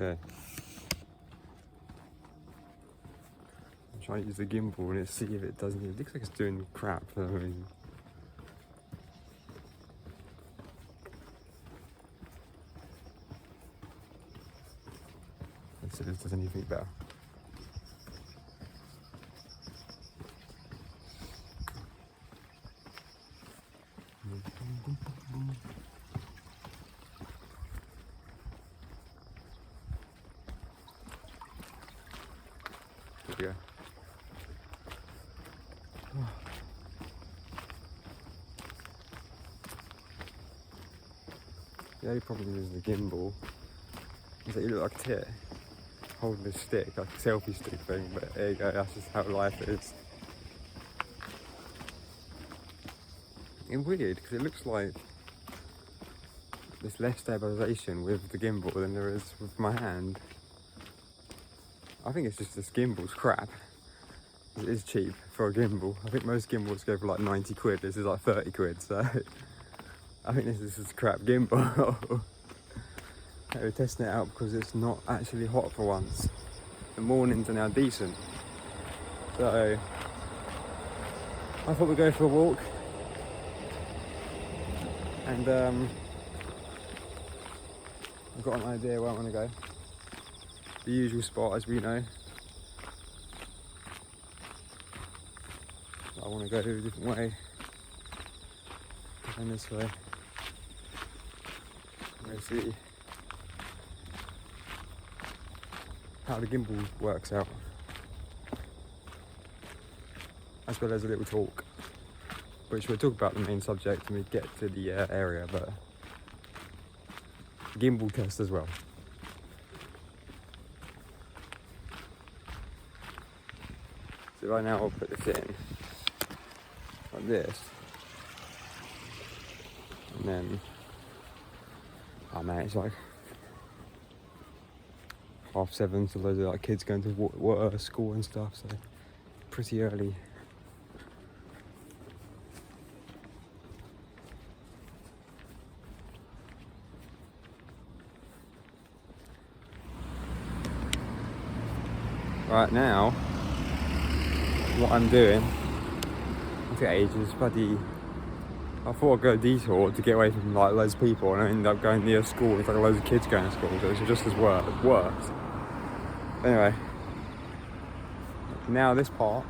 Okay. I'm trying to use the gimbal and see if it doesn't. It looks like it's doing crap for some reason. Let's see if this does anything better. There we go. The only problem is the gimbal. Is that you look like a tit holding a stick, like a selfie stick thing, but there you go, that's just how life is. It's weird, because it looks like there's less stabilisation with the gimbal than there is with my hand. I think it's just this gimbal's crap. It is cheap for a gimbal. I think most gimbals go for like 90 quid, this is like 30 quid, so I think this is a crap gimbal. We're testing it out because it's not actually hot for once. The mornings are now decent. So I thought we'd go for a walk. And I've got an idea where I want to go. The usual spot, as we know. I want to go a different way. And this way. Let's see how the gimbal works out, as well as a little talk, which we'll talk about the main subject when we get to the area, but gimbal test as well. So right now I'll put this in like this, and then, oh man, it's like 7:30, so loads of like kids going to school and stuff, so pretty early. Right now, what I'm doing, I think ages, bloody, I thought I'd go a detour to get away from like loads of people, and I ended up going near school with like loads of kids going to school, so it's just as worse. Anyway, now this part,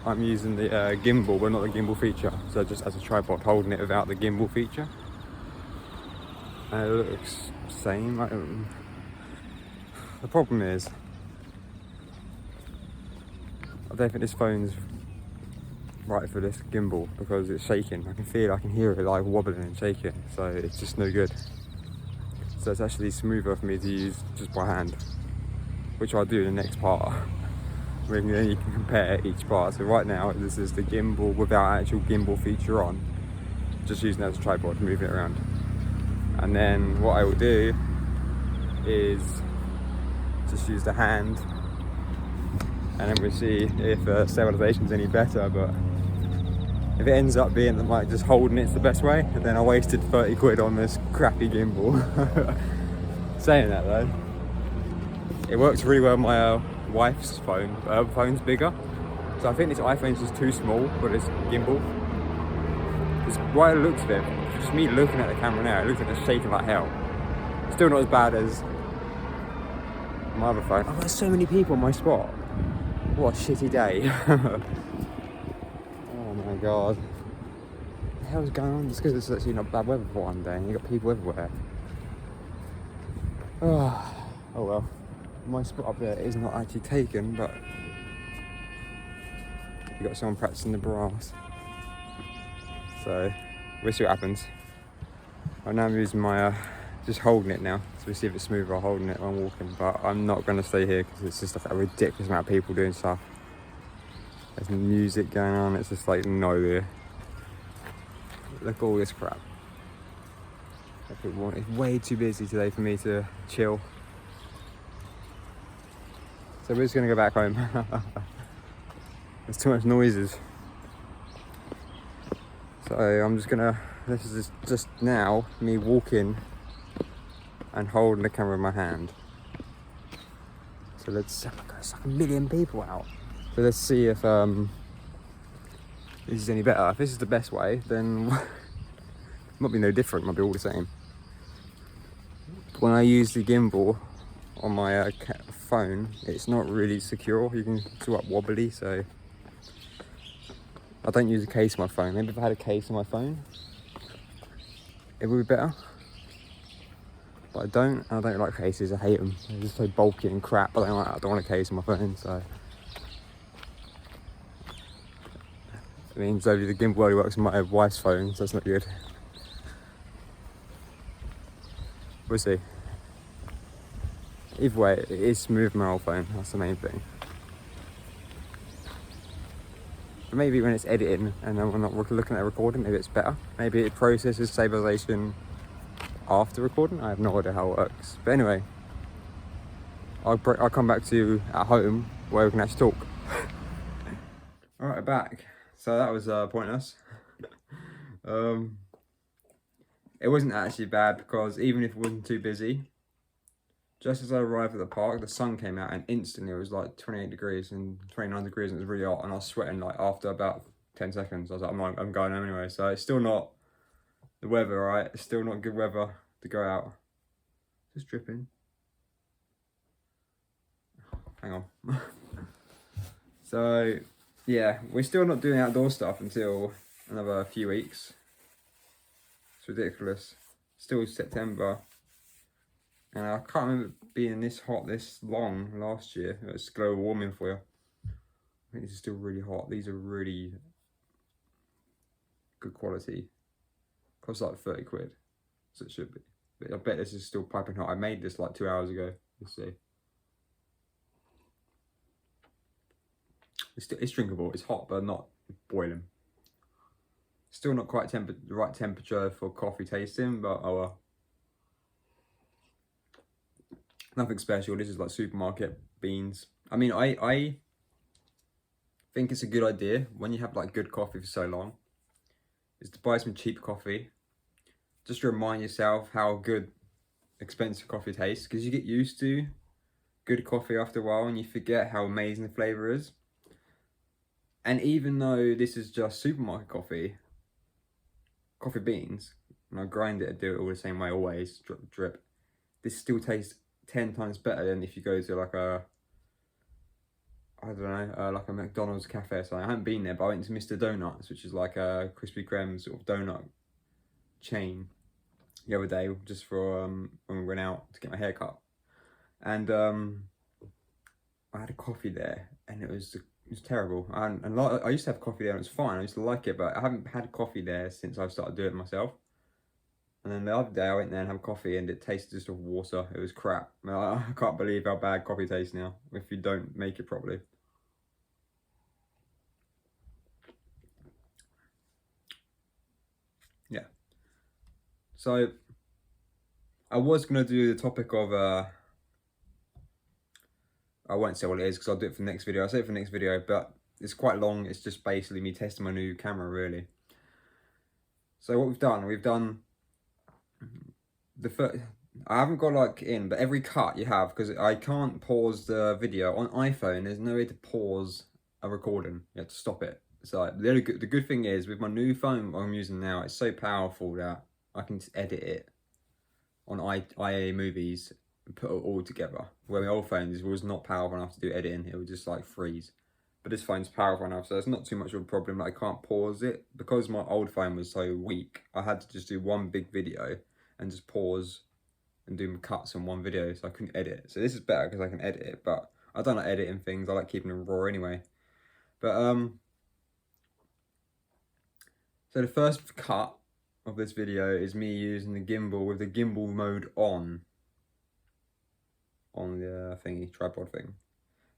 I'm using the gimbal, but not the gimbal feature, so just as a tripod, holding it without the gimbal feature. And it looks the same. The problem is, I don't think this phone's right for this gimbal because it's shaking. I can hear it like wobbling and shaking, so it's just no good. So it's actually smoother for me to use just by hand, which I'll do in the next part. Then you can compare each part. So right now, this is the gimbal without actual gimbal feature on, just using it as a tripod, moving it around. And then what I will do is just use the hand, and then we'll see if stabilisation's any better. But if it ends up being that like just holding it's the best way, then I wasted 30 quid on this crappy gimbal. Saying that though, it works really well on my wife's phone. Her phone's bigger, so I think this iPhone's just too small for this gimbal. Because by the looks of it, just me looking at the camera now, it looks like it's shaking like hell. Still not as bad as my other phone. Oh, there's so many people on my spot. What a shitty day. Oh my god. What the hell's going on? Just because it's actually not bad weather for one day and you've got people everywhere. Oh well. My spot up there is not actually taken, but you got someone practicing the brass. So we'll see what happens. Right now I'm using my just holding it now, so we'll see if it's smoother while holding it while I'm walking. But I'm not going to stay here because it's just like a ridiculous amount of people doing stuff. There's music going on, it's just like no. Look at all this crap. It's way too busy today for me to chill. So we're just going to go back home. There's too much noises. So I'm just gonna, this is just now me walking and holding the camera in my hand. So there's like a million people out. So let's see if this is any better. If this is the best way, then it might be no different, it might be all the same. When I use the gimbal on my phone, it's not really secure. You can feel up wobbly, so I don't use a case on my phone. Maybe if I had a case on my phone, it would be better. But I don't like cases. I hate them. They're just so bulky and crap. I don't want a case on my phone, so it means the gimbal only works on my wife's phone, so that's not good. We'll see. Either way, it is smooth on my old phone. That's the main thing. But maybe when it's editing and then we're not looking at recording, maybe it's better. Maybe it processes stabilization after recording. I have no idea how it works. But anyway, I'll come back to you at home where we can actually talk. All right, back. So that was pointless. It wasn't actually bad because even if it wasn't too busy, just as I arrived at the park, the sun came out and instantly it was like 28 degrees and 29 degrees and it was really hot and I was sweating like after about 10 seconds. I was like, I'm going home anyway. So it's still not the weather, right? It's still not good weather to go out. Just dripping. Hang on. So yeah, we're still not doing outdoor stuff until another few weeks. It's ridiculous. Still September. And I can't remember being this hot this long last year. It's global warming for you. I think this is still really hot. These are really good quality. Costs like 30 quid. So it should be. But I bet this is still piping hot. I made this like 2 hours ago. Let's see. It's drinkable. It's hot, but not boiling. Still not quite the right temperature for coffee tasting, but oh well. Nothing special. This is like supermarket beans. I mean, I think it's a good idea when you have like good coffee for so long, is to buy some cheap coffee. Just to remind yourself how good expensive coffee tastes, because you get used to good coffee after a while and you forget how amazing the flavour is. And even though this is just supermarket coffee beans, and I grind it and do it all the same way always, drip, this still tastes 10 times better than if you go to like a, I don't know, like a McDonald's cafe or something. I haven't been there, but I went to Mr. Donuts, which is like a Krispy Kreme sort of donut chain the other day, just for when we went out to get my hair cut. And I had a coffee there and it was terrible. And I used to have coffee there and it was fine. I used to like it, but I haven't had coffee there since I've started doing it myself. And then the other day I went there and had coffee and it tasted just of water. It was crap. I can't believe how bad coffee tastes now if you don't make it properly. Yeah. So I was going to do the topic of, I won't say what it is because I'll do it for the next video. I'll say it for the next video, but it's quite long. It's just basically me testing my new camera, really. So what we've done the first, I haven't got like in, but every cut you have, because I can't pause the video on iPhone. There's no way to pause a recording. You have to stop it. So the good thing is with my new phone I'm using now, it's so powerful that I can edit it on IA movies and put it all together. Where my old phone was not powerful enough to do editing. It would just like freeze. But this phone's powerful enough, so it's not too much of a problem. Like, I can't pause it because my old phone was so weak. I had to just do one big video and just pause and do cuts on one video, so I couldn't edit. So this is better because I can edit it, but I don't like editing things. I like keeping them raw anyway. But so the first cut of this video is me using the gimbal with the gimbal mode on the thingy, tripod thing.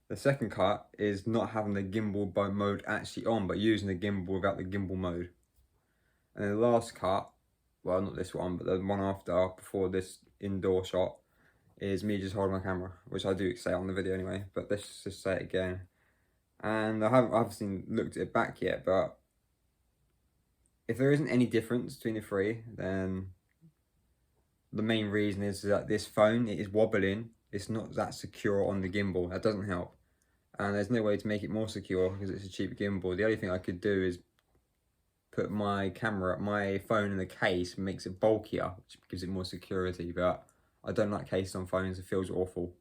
The second cut is not having the gimbal mode actually on, but using the gimbal without the gimbal mode. And then the last cut, well, not this one, but the one after, before this indoor shot, is me just holding my camera, which I do say on the video anyway, but let's just say it again. And I haven't obviously looked at it back yet, but if there isn't any difference between the three, then the main reason is that this phone, it is wobbling it's not that secure on the gimbal. That doesn't help. And there's no way to make it more secure because it's a cheap gimbal. The only thing I could do is put my phone in the case, makes it bulkier, which gives it more security, but I don't like cases on phones, it feels awful.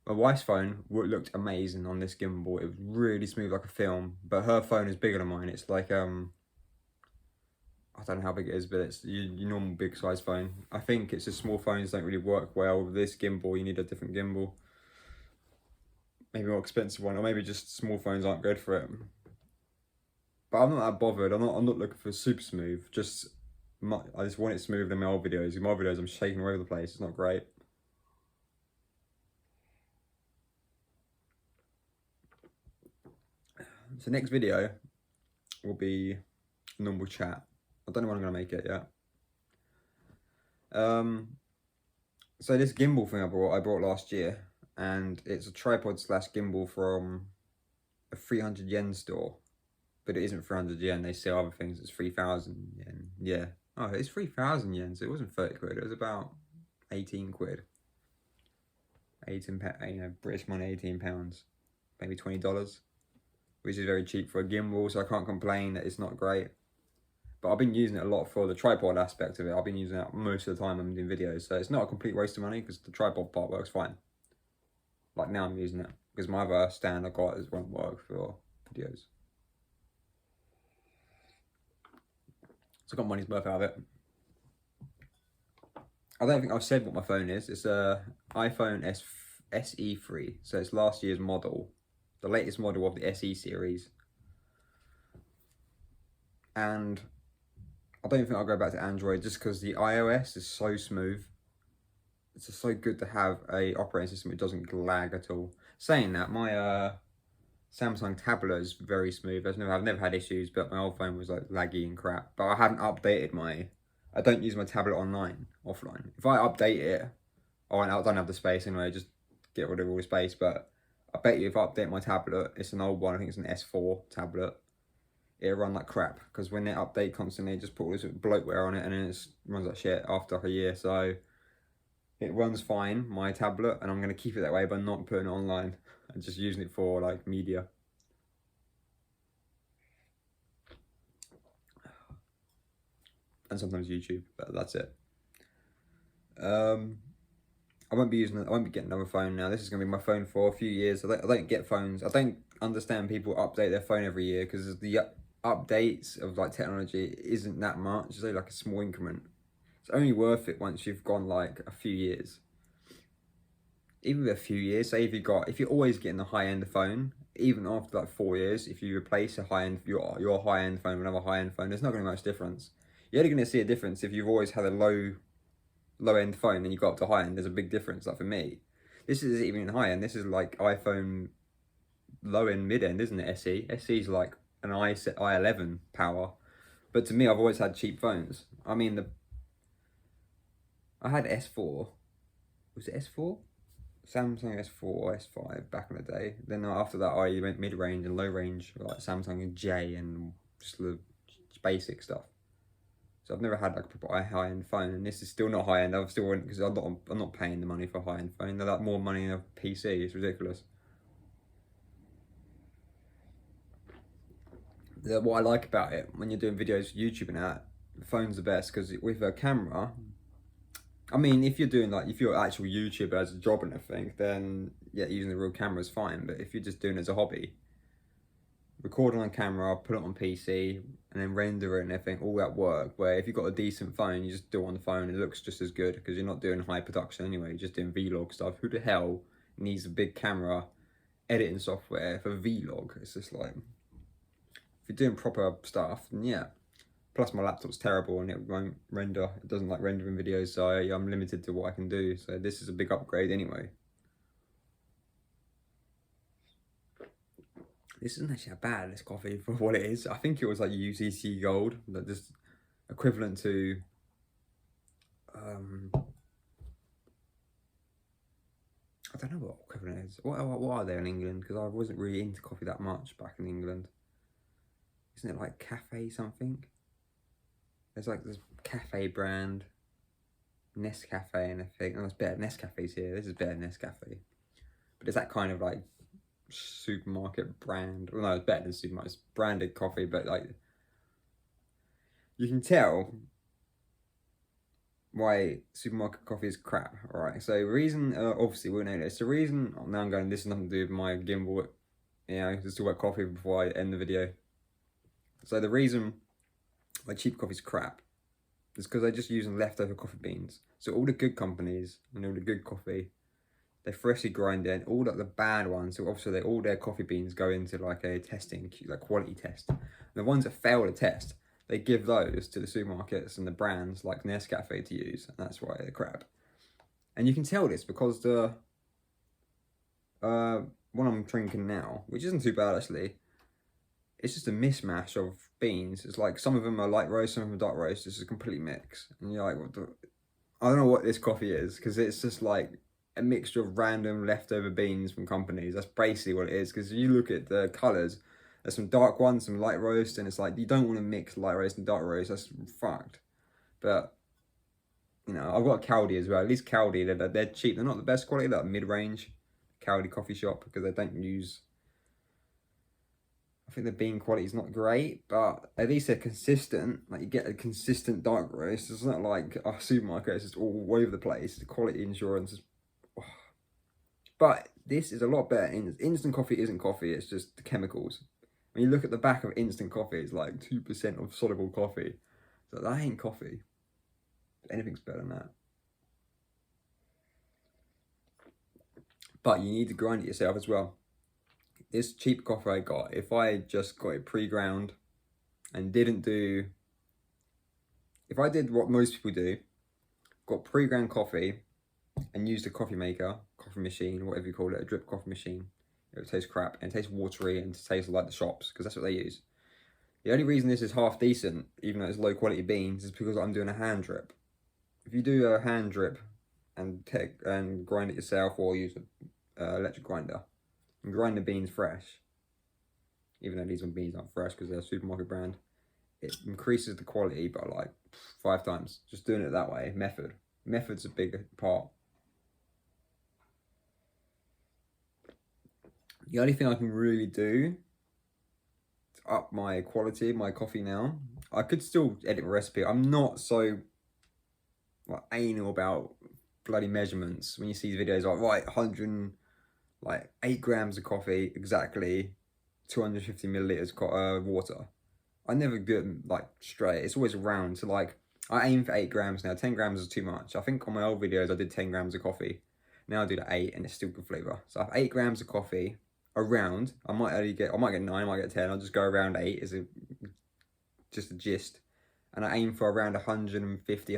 My wife's phone looked amazing on this gimbal. It was really smooth like a film, but her phone is bigger than mine. It's like, I don't know how big it is, but it's your normal big size phone. I think it's just small phones don't really work well with this gimbal. You need a different gimbal. Maybe a more expensive one, or maybe just small phones aren't good for it. But I'm not that bothered. I'm not looking for super smooth. I just want it smooth in my old videos. In my videos, I'm shaking all over the place. It's not great. So next video will be normal chat. I don't know when I'm gonna make it yet. So this gimbal thing I brought last year, and it's a tripod slash gimbal from a 300 yen store, but it isn't 300 yen. They sell other things. It's 3,000 yen. Yeah. Oh, it's 3,000 yen. So it wasn't 30 quid. It was about 18 quid. 18, British money, 18 pounds, maybe $20, which is very cheap for a gimbal. So I can't complain that it's not great. But I've been using it a lot for the tripod aspect of it. I've been using it most of the time I'm doing videos. So it's not a complete waste of money because the tripod part works fine. Like now I'm using it because my other stand I got won't work for videos. So I got money's worth out of it. I don't think I've said what my phone is. It's a iPhone SE3. So it's last year's model. The latest model of the SE series. And I don't think I'll go back to Android just because the iOS is so smooth. It's just so good to have a operating system that doesn't lag at all. Saying that, my Samsung tablet is very smooth. I've never had issues, but my old phone was like laggy and crap. But I haven't updated I don't use my tablet offline. If I update it, I don't have the space anyway, just get rid of all the space. But I bet you if I update my tablet, it's an old one, I think it's an S4 tablet, it'll run like crap. Because when they update constantly, just put all this bloatware on it and then it runs like shit after a year. So it runs fine, my tablet, and I'm going to keep it that way by not putting it online and just using it for like media. And sometimes YouTube, but that's it. I won't be getting another phone now. This is going to be my phone for a few years. I don't get phones. I don't understand people update their phone every year because the updates of like technology isn't that much. It's only like a small increment. It's only worth it once you've gone like a few years. Even with a few years, say if you're always getting a high-end phone, even after like 4 years, if you replace your high-end phone with another high-end phone, there's not going to be much difference. You're only going to see a difference if you've always had a low-end phone, then you go up to high-end. There's a big difference. Like for me, this isn't even high-end. This is like iPhone low-end, mid-end, isn't it? SE. SE is like an i11 power. But to me, I've always had cheap phones. I mean, I had S4. Was it S4? Samsung S4, S5 back in the day. Then after that, I went mid-range and low-range, like Samsung J and just the basic stuff. So I've never had like a proper high-end phone, and this is still not high-end. I've still because I'm not paying the money for a high-end phone. They're like more money in a PC. It's ridiculous. What I like about it when you're doing videos for YouTube and that, the phone's the best because with a camera. I mean, if you're an actual YouTuber as a job and everything, then yeah, using the real camera is fine. But if you're just doing it as a hobby, record on camera, put it on PC, and then render it and everything, all that work. Where if you've got a decent phone, you just do it on the phone, it looks just as good because you're not doing high production anyway, you're just doing vlog stuff. Who the hell needs a big camera editing software for vlog? It's just like, if you're doing proper stuff, then yeah. Plus my laptop's terrible and it won't render. It doesn't like rendering videos, so I'm limited to what I can do. So this is a big upgrade anyway. This isn't actually that bad, this coffee, for what it is. I think it was like UCC Gold, that just equivalent to I don't know what equivalent is. What are they in England? Because I wasn't really into coffee that much back in England. Isn't it like cafe something? There's like this cafe brand. Nescafe, and I think, oh, it's better. Nescafe's here. This is better than Nescafe. But it's that kind of like supermarket brand. Well, no, it's better than supermarket. It's branded coffee, but like you can tell why supermarket coffee is crap. All right. So the reason, obviously, we know this. The reason now I'm going. This has nothing to do with my gimbal. You know, just talk about coffee before I end the video. So the reason why cheap coffee's crap is because they're just using leftover coffee beans. So all the good companies and all the good coffee, they freshly grind it. All the bad ones, so obviously all their coffee beans go into like a testing, like quality test. And the ones that fail the test, they give those to the supermarkets and the brands like Nescafe to use, and that's why they're crap. And you can tell this because the one I'm drinking now, which isn't too bad actually, it's just a mismatch of beans. It's like some of them are light roast, some of them are dark roast. It's a complete mix, and you're like, what the? I don't know what this coffee is because it's just like a mixture of random leftover beans from companies. That's basically what it is. Because you look at the colours, there's some dark ones, some light roast, and it's like you don't want to mix light roast and dark roast. That's fucked. But you know, I've got Caldi as well. At least Caldi, they're cheap. They're not the best quality. They're mid-range Caldi coffee shop because they don't use. I think the bean quality is not great, but at least they're consistent. Like you get a consistent dark roast. It's not like a supermarket. It's just all over the place. The quality insurance is. But this is a lot better. Instant coffee isn't coffee. It's just the chemicals. When you look at the back of instant coffee, it's like 2% of soluble coffee. So that ain't coffee. Anything's better than that. But you need to grind it yourself as well. This cheap coffee I got, if I just got it pre-ground and didn't do, if I did what most people do, got pre-ground coffee and used a coffee maker, coffee machine, whatever you call it, a drip coffee machine, it would taste crap and it tastes watery and it tastes like the shops because that's what they use. The only reason this is half decent, even though it's low quality beans, is because I'm doing a hand drip. If you do a hand drip and grind it yourself or use an electric grinder, and grind the beans fresh, even though these beans aren't fresh because they're a supermarket brand, it increases the quality by like 5 times. Just doing it that way, method's a big part. The only thing I can really do to up my quality of my coffee now, I could still edit my recipe. I'm not so like anal about bloody measurements. When you see these videos like, right, 100 like 8 grams of coffee, exactly 250 milliliters water. I never get like straight. It's always around. So like I aim for 8 grams now. 10 grams is too much. I think on my old videos I did 10 grams of coffee. Now I do the 8 and it's still good flavour. So I have 8 grams of coffee around. I might get 9, I might get 10. I'll just go around 8 as just a gist. And I aim for around 160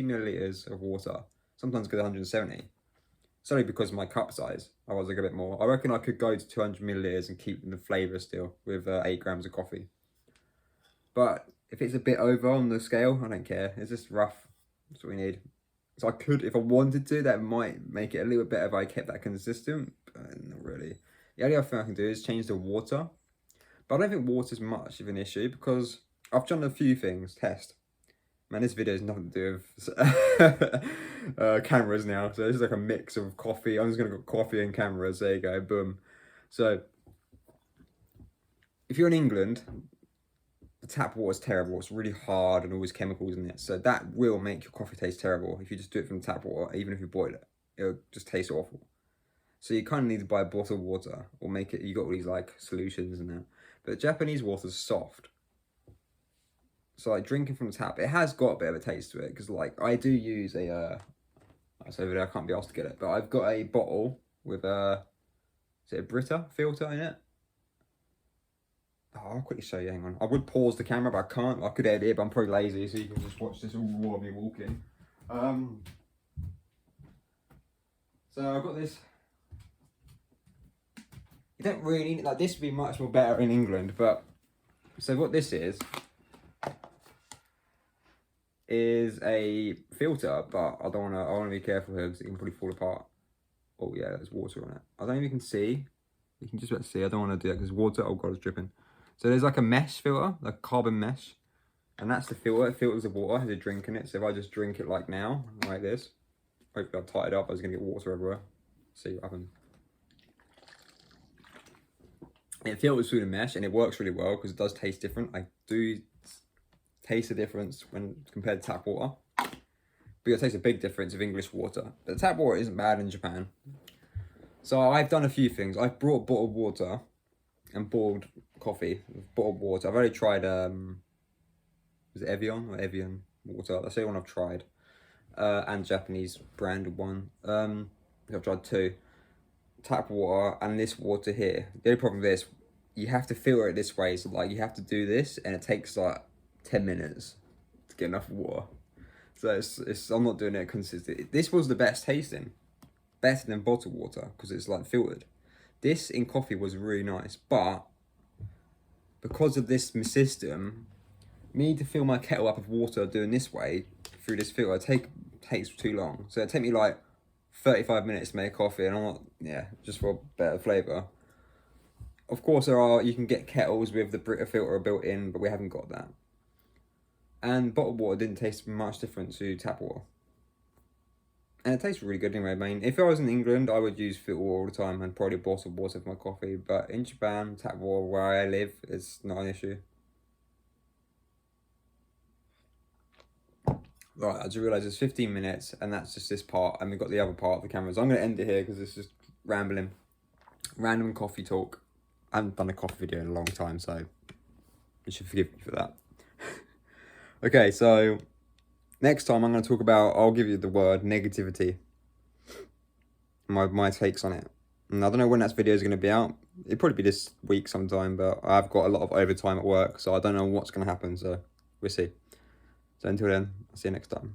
milliliters of water. Sometimes go to 170. It's only because of my cup size. I was like a bit more. I reckon I could go to 200 milliliters and keep the flavour still with 8 grams of coffee. But if it's a bit over on the scale, I don't care. It's just rough. That's what we need. So I could, if I wanted to, that might make it a little bit better if I kept that consistent. But not really. The only other thing I can do is change the water. But I don't think water's much of an issue because I've done a few things, test. Man, this video has nothing to do with cameras now. So this is like a mix of coffee. I'm just going to go coffee and cameras. There you go. Boom. So if you're in England, the tap water is terrible. It's really hard and always chemicals in it. So that will make your coffee taste terrible. If you just do it from tap water, even if you boil it, it'll just taste awful. So you kind of need to buy a bottle of water or make it, you got all these like solutions and that. But Japanese water's soft. So like drinking from the tap, it has got a bit of a taste to it because like I do use a it's over there, I can't be asked to get it, but I've got a bottle with is it a Brita filter in it? Oh, I'll quickly show you, hang on. I would pause the camera, but I can't. I could edit it, but I'm probably lazy, so you can just watch this all raw of me walking. So I've got this. You don't really, like this would be much more better in England, but so what this is a filter, but I want to be careful here because it can probably fall apart. Oh yeah, there's water on it. I don't know if you can see. You can just about see. I don't want to do that because water, oh god, it's dripping. So there's like a mesh filter, like carbon mesh. And that's the filter. It filters the water, has a drink in it. So if I just drink it like now, like this, hopefully I've tied it up. I was going to get water everywhere. See what happens. It filters through the mesh and it works really well because it does taste different. I do taste the difference when compared to tap water. But you'll taste a big difference of English water. But tap water isn't bad in Japan. So I've done a few things. I've brought bottled water and boiled coffee with bottled water. I've already tried, was it Evian or Evian water? That's the only one I've tried. And Japanese branded one. I've tried 2. Tap water and this water here. The only problem with this, you have to filter it this way. So like you have to do this and it takes like 10 minutes to get enough water. So it's I'm not doing it consistently. This was the best tasting. Better than bottled water because it's like filtered. This in coffee was really nice, but because of this system, me to fill my kettle up with water doing this way through this filter takes too long. So it take me like 35 minutes to make coffee, and I'm not, just for a better flavour. Of course, you can get kettles with the Brita filter built in, but we haven't got that. And bottled water didn't taste much different to tap water. And it tastes really good anyway. I mean, if I was in England, I would use filter water all the time and probably bottled water for my coffee. But in Japan, tap water where I live is not an issue. Right, I just realised it's 15 minutes and that's just this part, and we've got the other part of the camera. So I'm going to end it here because it's just rambling. Random coffee talk. I haven't done a coffee video in a long time, so you should forgive me for that. Okay, so next time I'm going to talk about, I'll give you the word negativity. My takes on it. And I don't know when that video is going to be out. It'll probably be this week sometime, but I've got a lot of overtime at work, so I don't know what's going to happen, so we'll see. So until then, I'll see you next time.